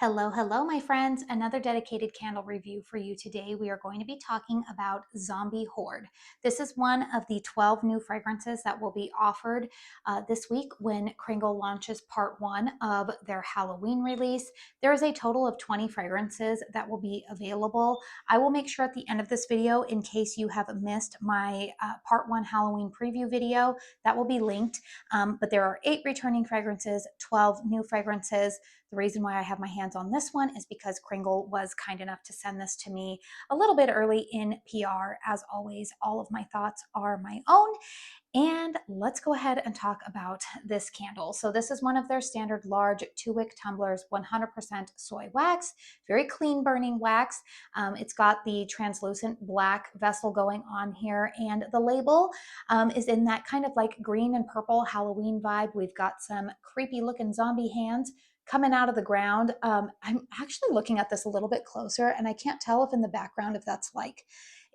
Hello, hello, my friends. Another dedicated candle review for you today. We are going to be talking about Zombie Horde. This is one of the 12 new fragrances that will be offered this week when Kringle launches part one of their Halloween release. There is a total of 20 fragrances that will be available. I will make sure at the end of this video, in case you have missed my part one Halloween preview video, that will be linked. But there are 8 returning fragrances, 12 new fragrances. The reason why I have my hands on this one is because Kringle was kind enough to send this to me a little bit early in PR. As always, all of my thoughts are my own. And let's go ahead and talk about this candle. So this is one of their standard large 2-wick tumblers, 100% soy wax, very clean burning wax. It's got the translucent black vessel going on here, and the label is in that kind of like green and purple Halloween vibe. We've got some creepy looking zombie hands coming out of the ground. I'm actually looking at this a little bit closer, and I can't tell if in the background if that's like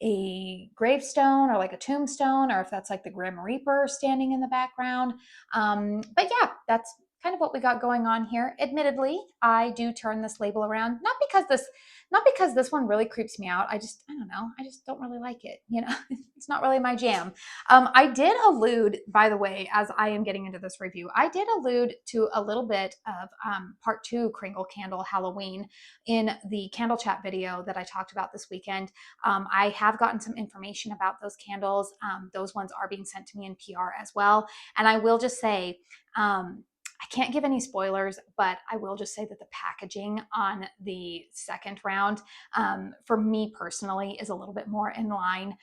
a gravestone or like a tombstone, or if that's like the Grim Reaper standing in the background. But yeah, that's kind of what we got going on here. Admittedly, I do turn this label around, not because this one really creeps me out. I don't know. I just don't really like it. You know, it's not really my jam. I did allude, by the way, as I am getting into this review, I did allude to a little bit of part 2 Kringle Candle Halloween in the candle chat video that I talked about this weekend. I have gotten some information about those candles. Those ones are being sent to me in PR as well. And I will just say, I can't give any spoilers, but I will just say that the packaging on the second round, for me personally, is a little bit more in line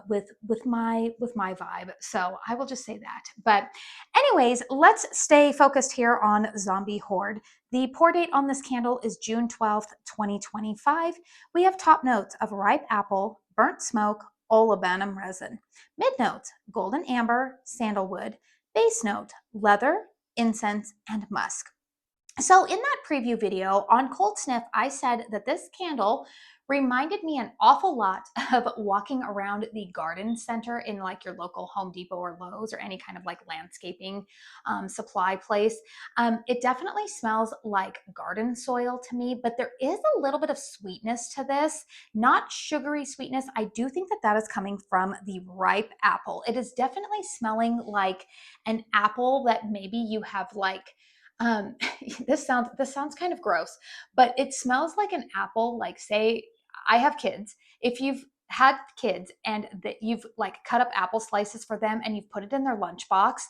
with my vibe. So I will just say that. But anyways, let's stay focused here on Zombie Horde. The pour date on this candle is June 12th, 2025. We have top notes of ripe apple, burnt smoke, Olibanum resin. Mid notes, golden amber, sandalwood. Base note, leather, incense, and musk. So in that preview video on Cold Sniff, I said that this candle reminded me an awful lot of walking around the garden center in like your local Home Depot or Lowe's or any kind of like landscaping supply place. It definitely smells like garden soil to me, but there is a little bit of sweetness to this, not sugary sweetness. I do think that that is coming from the ripe apple. It is definitely smelling like an apple that maybe you have like um this sounds kind of gross, but it smells like an apple. Like, say I have kids. If you've had kids and that you've like cut up apple slices for them and you've put it in their lunchbox,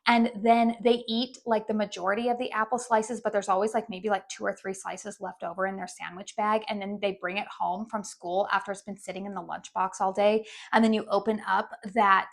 and then they eat like the majority of the apple slices, but there's always like maybe like 2 or 3 slices left over in their sandwich bag, and then they bring it home from school after it's been sitting in the lunchbox all day, and then you open up that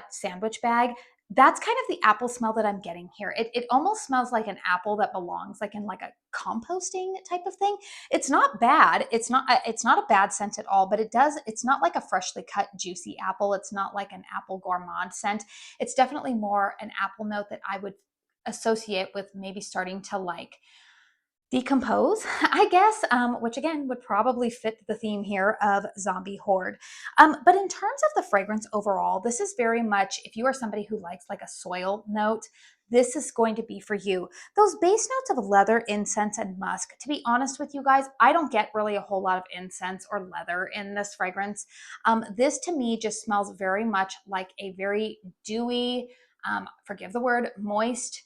sandwich bag. That's kind of the apple smell that I'm getting here. It almost smells like an apple that belongs like in like a composting type of thing. It's not bad. It's not a bad scent at all, but it's not like a freshly cut juicy apple. It's not like an apple gourmand scent. It's definitely more an apple note that I would associate with maybe starting to like decompose, I guess, which again would probably fit the theme here of Zombie Horde. But in terms of the fragrance overall, this is very much, if you are somebody who likes like a soil note, this is going to be for you. Those base notes of leather, incense, and musk, to be honest with you guys, I don't get really a whole lot of incense or leather in this fragrance. This to me just smells very much like a very dewy, forgive the word, moist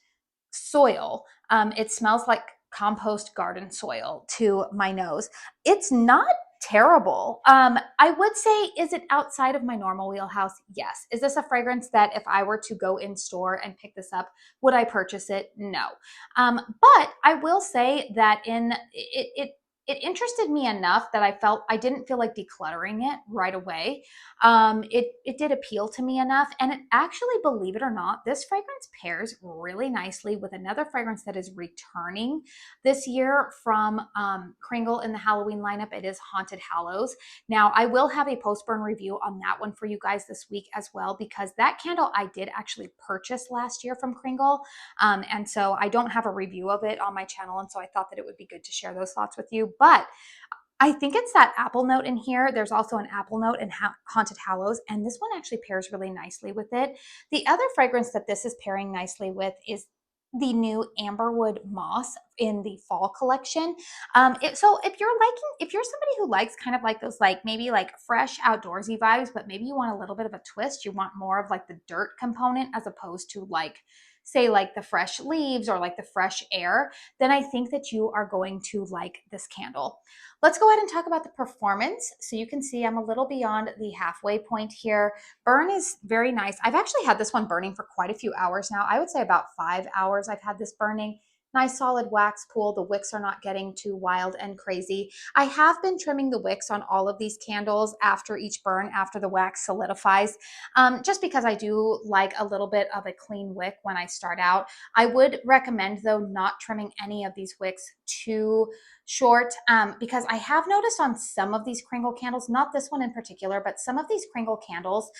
soil. It smells like compost garden soil to my nose. It's not terrible. I would say, is it outside of my normal wheelhouse? Yes. Is this a fragrance that if I were to go in store and pick this up, would I purchase it? No. But I will say that it interested me enough that I didn't feel like decluttering it right away. It did appeal to me enough, and it actually, believe it or not, this fragrance pairs really nicely with another fragrance that is returning this year from Kringle in the Halloween lineup. It is Haunted Hallows. Now, I will have a post-burn review on that one for you guys this week as well, because that candle I did actually purchase last year from Kringle, and so I don't have a review of it on my channel, and so I thought that it would be good to share those thoughts with you. But I think it's that apple note in here. There's also an apple note in Haunted Hallows, and this one actually pairs really nicely with it. The other fragrance that this is pairing nicely with is the new amberwood moss in the fall collection. So if you're somebody who likes kind of like those, like maybe like fresh outdoorsy vibes, but maybe you want a little bit of a twist, you want more of like the dirt component as opposed to like, say, like the fresh leaves or like the fresh air, then I think that you are going to like this candle. Let's go ahead and talk about the performance. So you can see I'm a little beyond the halfway point here. Burn is very nice. I've actually had this one burning for quite a few hours now. I would say about 5 hours I've had this burning. Nice solid wax pool. The wicks are not getting too wild and crazy. I have been trimming the wicks on all of these candles after each burn, after the wax solidifies, just because I do like a little bit of a clean wick when I start out. I would recommend, though, not trimming any of these wicks too short, because I have noticed on some of these Kringle candles, not this one in particular, but some of these Kringle candles,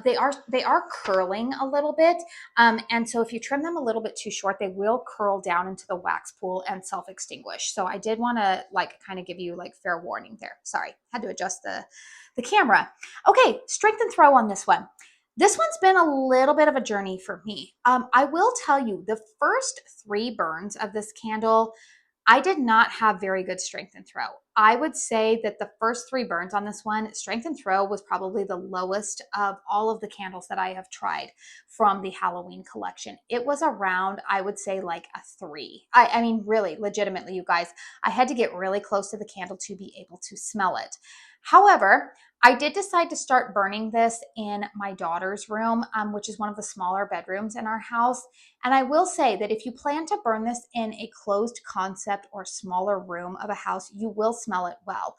they are curling a little bit, and so if you trim them a little bit too short, they will curl down into the wax pool and self-extinguish. So I did want to like kind of give you like fair warning there. Sorry, had to adjust the camera. Okay, strength and throw on this one. This one's been a little bit of a journey for me. I will tell you, the first 3 burns of this candle, I did not have very good strength and throw. I would say that the first 3 burns on this one, strength and throw was probably the lowest of all of the candles that I have tried from the Halloween collection. It was around, I would say, like a 3. I mean, really, legitimately, you guys, I had to get really close to the candle to be able to smell it. However, I did decide to start burning this in my daughter's room, which is one of the smaller bedrooms in our house. And I will say that if you plan to burn this in a closed concept or smaller room of a house, you will smell it well.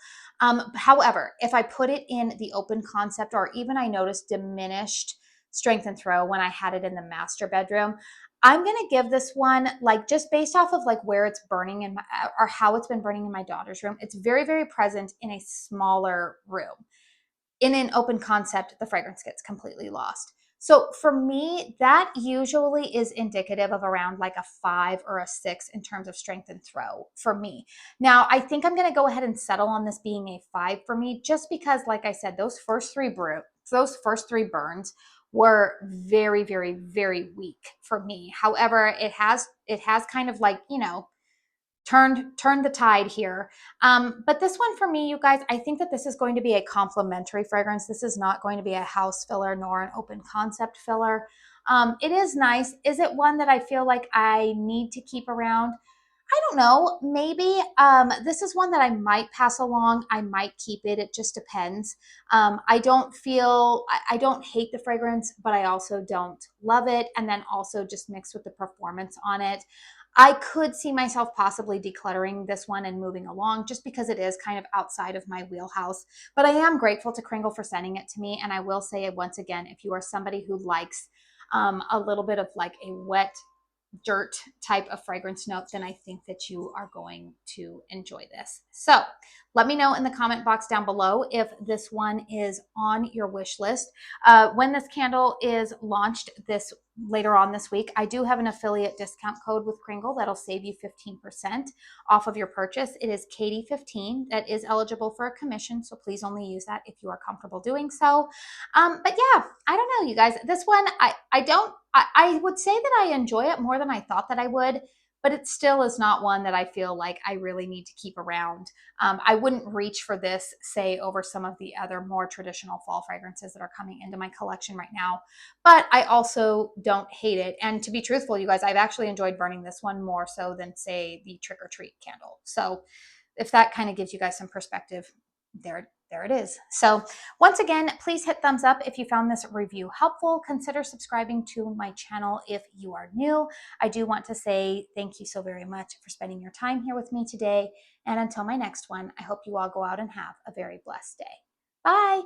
However, if I put it in the open concept, or even I noticed diminished strength and throw when I had it in the master bedroom, I'm going to give this one, like, just based off of like where it's burning in my, or how it's been burning in my daughter's room, it's very, very present in a smaller room. In an open concept, the fragrance gets completely lost. So for me, that usually is indicative of around like a 5 or a 6 in terms of strength and throw for me. Now, I think I'm going to go ahead and settle on this being a 5 for me, just because, like I said, those first 3 burns were very, very, very weak for me. However, it has kind of like, turned the tide here. But this one for me, you guys, I think that this is going to be a complementary fragrance. This is not going to be a house filler nor an open concept filler. It is nice. Is it one that I feel like I need to keep around? I don't know. Maybe this is one that I might pass along. I might keep it. It just depends. I don't hate the fragrance, but I also don't love it. And then also just mixed with the performance on it, I could see myself possibly decluttering this one and moving along, just because it is kind of outside of my wheelhouse. But I am grateful to Kringle for sending it to me. And I will say it once again, if you are somebody who likes a little bit of like a wet dirt type of fragrance note, then I think that you are going to enjoy this. So let me know in the comment box down below if this one is on your wish list. When this candle is launched later on this week, I do have an affiliate discount code with Kringle that'll save you 15% off of your purchase. It is Katie15. That is eligible for a commission, so please only use that if you are comfortable doing so. But yeah, I don't know, you guys. This one, I would say that I enjoy it more than I thought that I would, but it still is not one that I feel like I really need to keep around. I wouldn't reach for this, say, over some of the other more traditional fall fragrances that are coming into my collection right now. But I also don't hate it. And to be truthful, you guys, I've actually enjoyed burning this one more so than, say, the Trick or Treat candle. So if that kind of gives you guys some perspective, there it is. So once again, please hit thumbs up if you found this review helpful. Consider subscribing to my channel if you are new. I do want to say thank you so very much for spending your time here with me today. And until my next one, I hope you all go out and have a very blessed day. Bye.